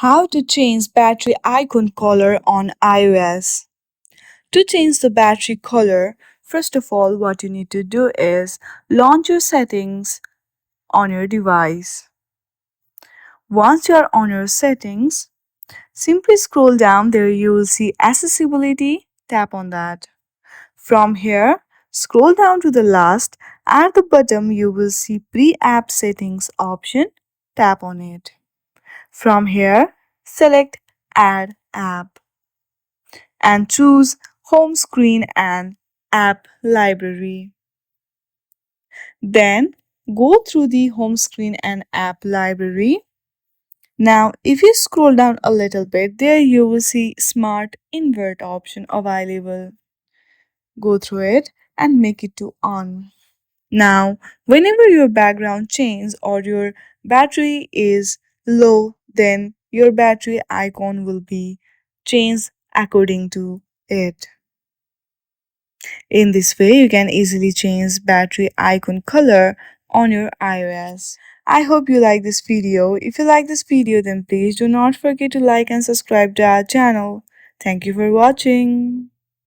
How to change battery icon color on iOS. To change the battery color, first of all, what you need to do is launch your settings on your device. Once you are on your settings, simply scroll down there you will see accessibility, tap on that. From here, scroll down to the last. At the bottom you will see pre-app settings option, tap on it. From here, select Add App and choose Home Screen and App Library. Then go through the home screen and app library. Now, if you scroll down a little bit, there you will see Smart Invert option available. Go through it and make it to on. Now, whenever your background changes or your battery is low, then your battery icon will be changed according to it. In this way, you can easily change battery icon color on your iOS. I hope you like this video. If you like this video, then please do not forget to like and subscribe to our channel. Thank you for watching.